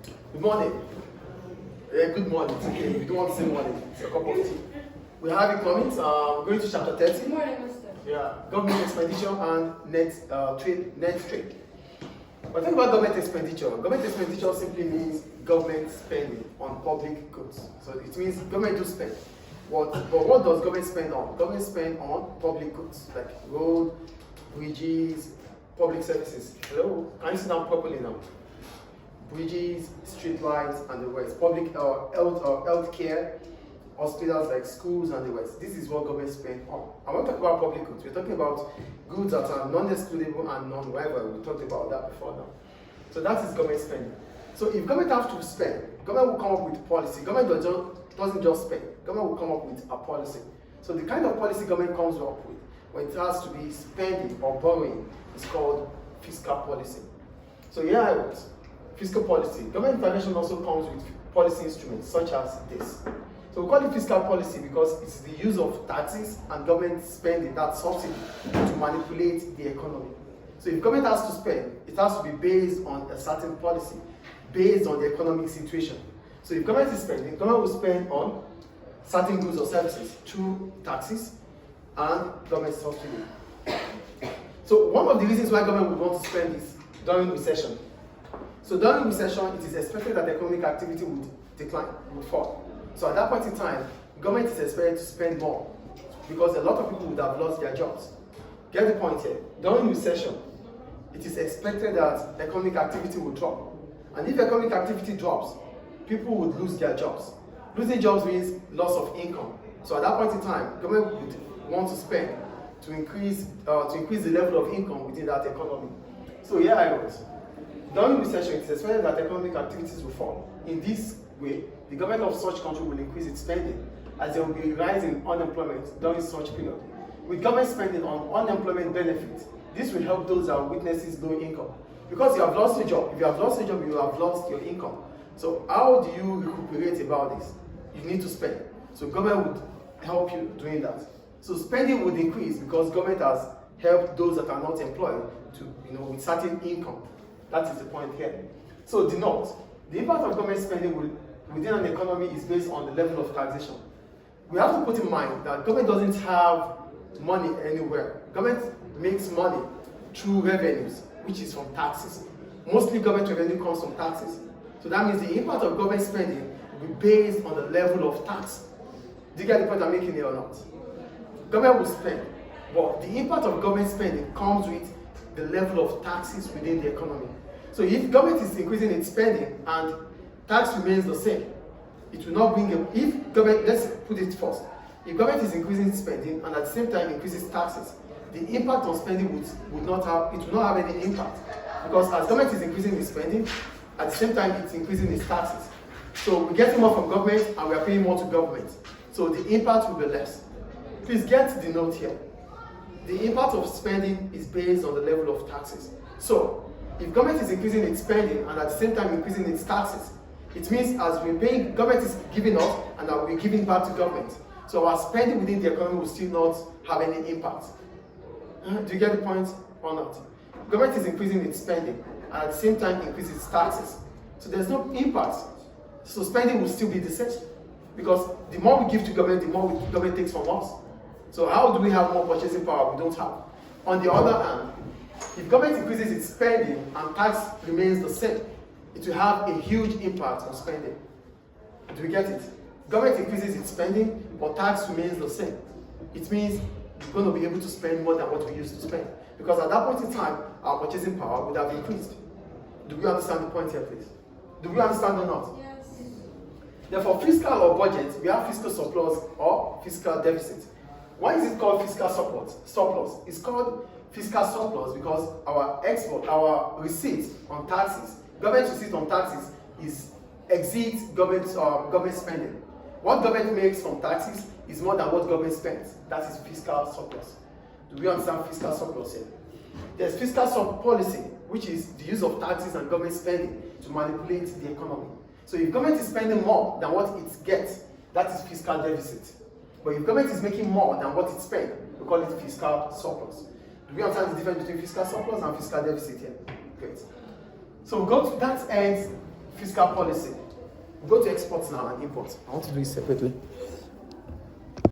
Good morning. Good morning. It's okay. We don't want to say morning. It's a cup of tea. We have economics. We're going to chapter 30. Good morning, Mr. Yeah, government expenditure and net trade. But think about government expenditure. Government expenditure simply means government spending on public goods. So it means government do spend. But what does government spend on? Government spend on public goods like road, bridges, public services. Hello, can you sit down properly now? Bridges, street lights, and the rest. Public health care, hospitals like schools and the rest. This is what government spend on. I want to talk about public goods. We're talking about goods that are non-excludable and non-rival. We talked about that before now. So that is government spending. So if government has to spend, government will come up with policy. Government doesn't just spend. Government will come up with a policy. So the kind of policy government comes up with when it has to be spending or borrowing is called fiscal policy. So here I was. Fiscal policy. Government intervention also comes with policy instruments such as this. So we call it fiscal policy because it's the use of taxes and government spending, that subsidy, to manipulate the economy. So if government has to spend, it has to be based on a certain policy, based on the economic situation. So if government is spending, government will spend on certain goods or services through taxes and government subsidy. So one of the reasons why government would want to spend is during recession. So during recession, it is expected that economic activity would decline, would fall. So at that point in time, government is expected to spend more because a lot of people would have lost their jobs. Get the point here. During recession, it is expected that economic activity will drop. And if economic activity drops, people would lose their jobs. Losing jobs means loss of income. So at that point in time, government would want to spend to increase the level of income within that economy. So here I was. During recession, it is expected that economic activities will fall. In this way, the government of such country will increase its spending as there will be a rise in unemployment during such period. With government spending on unemployment benefits, this will help those that witnesses low income. Because you have lost your job. If you have lost your job, you have lost your income. So how do you recuperate about this? You need to spend. So government would help you doing that. So spending would increase because government has helped those that are not employed to, with certain income. That is the point here. So the impact of government spending within an economy is based on the level of taxation. We have to put in mind that government doesn't have money anywhere. Government makes money through revenues, which is from taxes. Mostly government revenue comes from taxes. So that means the impact of government spending will be based on the level of tax. Do you get the point I'm making here or not? Government will spend, but the impact of government spending comes with the level of taxes within the economy. So if government is increasing its spending and tax remains the same, it will not bring let's put it first. If government is increasing its spending and at the same time increases taxes, the impact on spending will not have any impact. Because as government is increasing its spending, at the same time it's increasing its taxes. So we're getting more from government and we are paying more to government. So the impact will be less. Please get the note here. The impact of spending is based on the level of taxes. So if government is increasing its spending and at the same time increasing its taxes, it means as we're paying, government is giving us and we're giving back to government. So our spending within the economy will still not have any impact. Do you get the point or not? Government is increasing its spending and at the same time increases its taxes. So there's no impact. So spending will still be the same. Because the more we give to government, the more government takes from us. So how do we have more purchasing power? We don't have. On the other hand, if government increases its spending and tax remains the same, it will have a huge impact on spending. Do we get it? Government increases its spending, but tax remains the same. It means we're going to be able to spend more than what we used to spend. Because at that point in time, our purchasing power would have increased. Do we understand the point here, please? Do we understand or not? Yes. Therefore, fiscal or budget, we have fiscal surplus or fiscal deficit. Why is it called fiscal surplus? It's called fiscal surplus because our receipts on taxes, government receipts on taxes exceeds government spending. What government makes from taxes is more than what government spends. That is fiscal surplus. Do we understand fiscal surplus here? There's fiscal policy, which is the use of taxes and government spending to manipulate the economy. So if government is spending more than what it gets, that is fiscal deficit. But if government is making more than what it spends, we call it fiscal surplus. Do we understand the difference between fiscal surplus and fiscal deficit here? Great. So that ends fiscal policy. We'll go to exports now and imports. I want to do it separately.